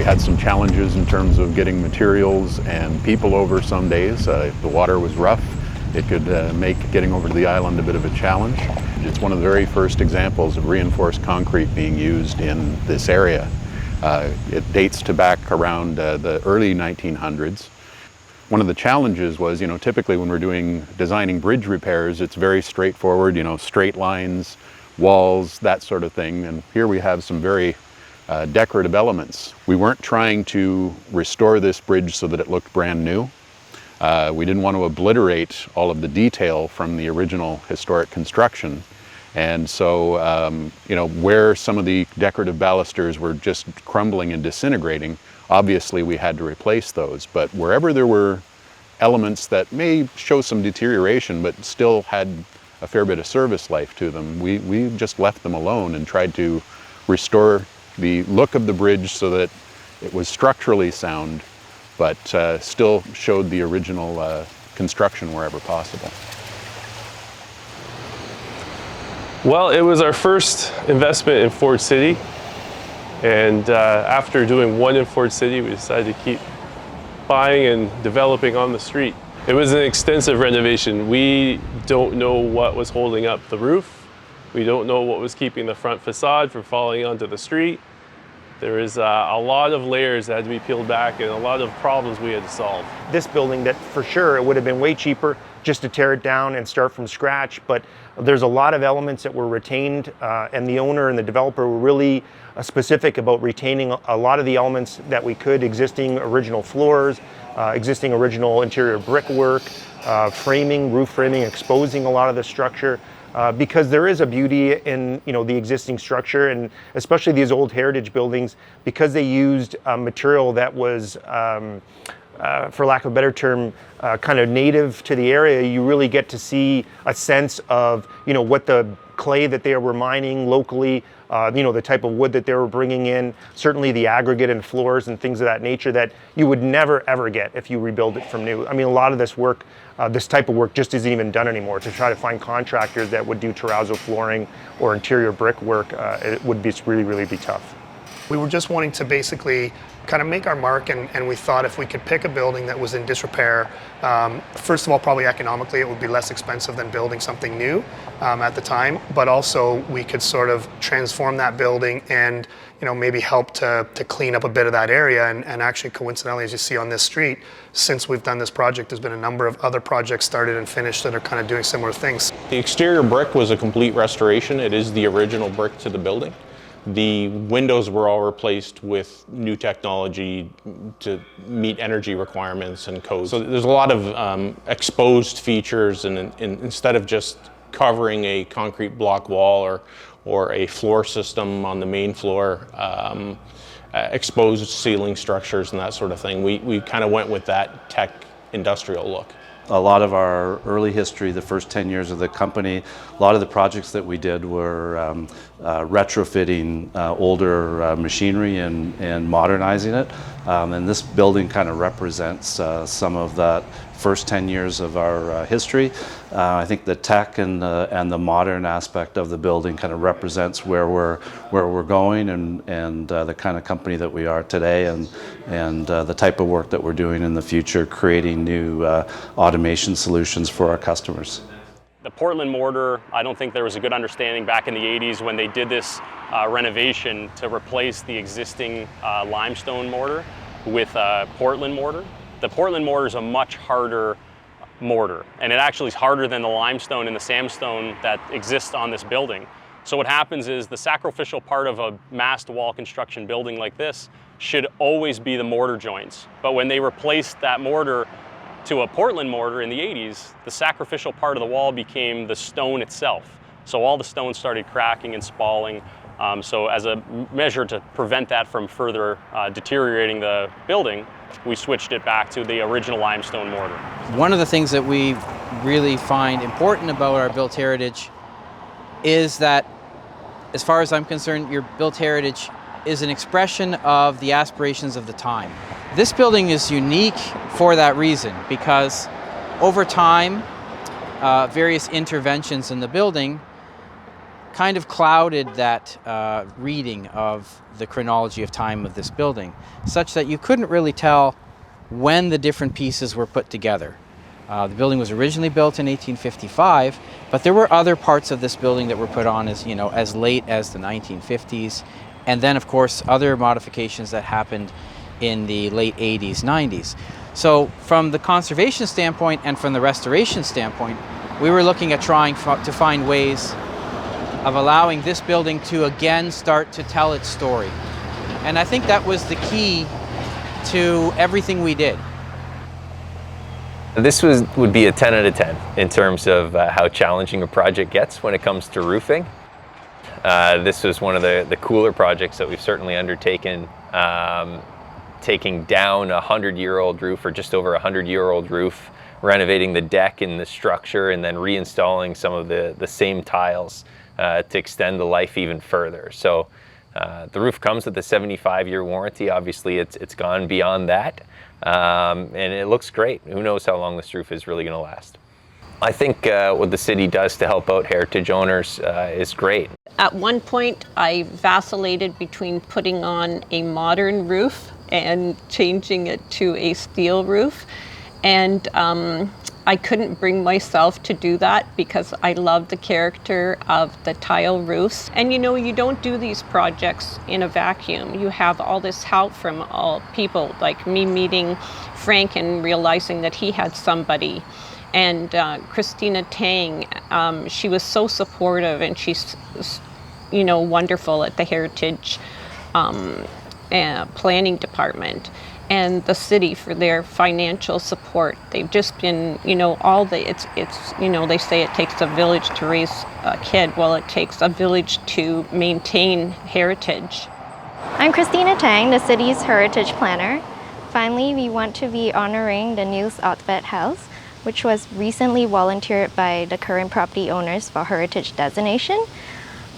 had some challenges in terms of getting materials and people over some days. The water was rough. It could make getting over to the island a bit of a challenge. It's one of the very first examples of reinforced concrete being used in this area. It dates to back around the early 1900s. One of the challenges was, typically when we're designing bridge repairs, it's very straightforward, straight lines, walls, that sort of thing. And here we have some very decorative elements. We weren't trying to restore this bridge so that it looked brand new. We didn't want to obliterate all of the detail from the original historic construction. And so, where some of the decorative balusters were just crumbling and disintegrating, obviously we had to replace those. But wherever there were elements that may show some deterioration but still had a fair bit of service life to them, we just left them alone and tried to restore the look of the bridge so that it was structurally sound, but still showed the original construction wherever possible. Well, it was our first investment in Fort City, and after doing one in Fort City, we decided to keep buying and developing on the street. It was an extensive renovation. We don't know what was holding up the roof. We don't know what was keeping the front facade from falling onto the street. There is a lot of layers that had to be peeled back and a lot of problems we had to solve. This building, that for sure, it would have been way cheaper just to tear it down and start from scratch, but there's a lot of elements that were retained, and the owner and the developer were really specific about retaining a lot of the elements that we could, existing original floors, existing original interior brickwork, framing, roof framing, exposing a lot of the structure. Because there is a beauty in the existing structure, and especially these old heritage buildings, because they used material that was, for lack of a better term, kind of native to the area. You really get to see a sense of what the clay that they were mining locally, the type of wood that they were bringing in, certainly the aggregate and floors and things of that nature that you would never ever get if you rebuild it from new. I mean, a lot of this work, this type of work just isn't even done anymore. To try to find contractors that would do terrazzo flooring or interior brick work, it would be really be tough. We were just wanting to basically kind of make our mark, and we thought if we could pick a building that was in disrepair, first of all, probably economically it would be less expensive than building something new at the time, but also we could sort of transform that building and maybe help to clean up a bit of that area. And actually, coincidentally, as you see on this street, since we've done this project, there's been a number of other projects started and finished that are kind of doing similar things. The exterior brick was a complete restoration. It is the original brick to the building. The windows were all replaced with new technology to meet energy requirements and codes. So there's a lot of exposed features, and instead of just covering a concrete block wall or a floor system on the main floor, exposed ceiling structures and that sort of thing, we kind of went with that tech industrial look. A lot of our early history, the first 10 years of the company, a lot of the projects that we did were retrofitting older machinery and modernizing it. And this building kind of represents some of that first 10 years of our history. I think the tech and the modern aspect of the building kind of represents where we're going and the kind of company that we are today, and the type of work that we're doing in the future, creating new automation solutions for our customers. The Portland mortar, I don't think there was a good understanding back in the 80s when they did this renovation to replace the existing limestone mortar with Portland mortar. The Portland mortar is a much harder mortar, and it actually is harder than the limestone and the sandstone that exists on this building. So what happens is the sacrificial part of a massed wall construction building like this should always be the mortar joints. But when they replaced that mortar to a Portland mortar in the 80s, the sacrificial part of the wall became the stone itself. So all the stones started cracking and spalling. So as a measure to prevent that from further deteriorating the building, we switched it back to the original limestone mortar. One of the things that we really find important about our built heritage is that, as far as I'm concerned, your built heritage is an expression of the aspirations of the time. This building is unique for that reason, because over time, various interventions in the building kind of clouded that reading of the chronology of time of this building, such that you couldn't really tell when the different pieces were put together. The building was originally built in 1855, but there were other parts of this building that were put on as late as the 1950s, and then of course other modifications that happened in the late 80s, 90s. So from the conservation standpoint and from the restoration standpoint, we were looking at trying to find ways of allowing this building to again start to tell its story. And I think that was the key to everything we did. This would be a 10 out of 10 in terms of how challenging a project gets when it comes to roofing. This was one of the cooler projects that we've certainly undertaken, taking down a 100-year-old roof, or just over a 100-year-old roof, renovating the deck and the structure, and then reinstalling some of the same tiles to extend the life even further. So the roof comes with a 75-year warranty. Obviously it's gone beyond that, and it looks great. Who knows how long this roof is really going to last. I think what the city does to help out heritage owners is great. At one point I vacillated between putting on a modern roof and changing it to a steel roof, and I couldn't bring myself to do that because I love the character of the tile roofs. And you don't do these projects in a vacuum. You have all this help from all people, like me meeting Frank and realizing that he had somebody. And Christina Tang, she was so supportive, and she's wonderful at the Heritage Planning Department. And the city for their financial support. They've just been, they say it takes a village to raise a kid. Well, it takes a village to maintain heritage. I'm Christina Tang, the city's heritage planner. Finally, we want to be honoring the new Outfit House, which was recently volunteered by the current property owners for heritage designation.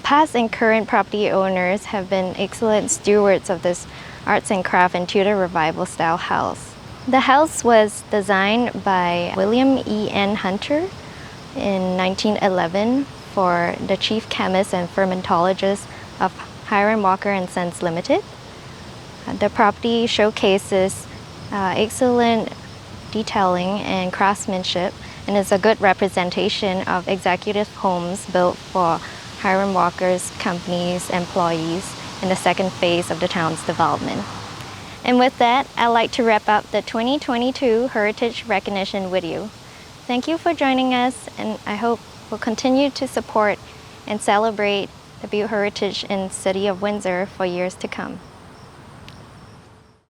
Past and current property owners have been excellent stewards of this arts and craft and Tudor revival style house. The house was designed by William E.N. Hunter in 1911 for the chief chemist and fermentologist of Hiram Walker and Sons Limited. The property showcases excellent detailing and craftsmanship, and is a good representation of executive homes built for Hiram Walker's company's employees in the second phase of the town's development. And with that, I'd like to wrap up the 2022 Heritage Recognition with you. Thank you for joining us, and I hope we'll continue to support and celebrate the Butte heritage in City of Windsor for years to come.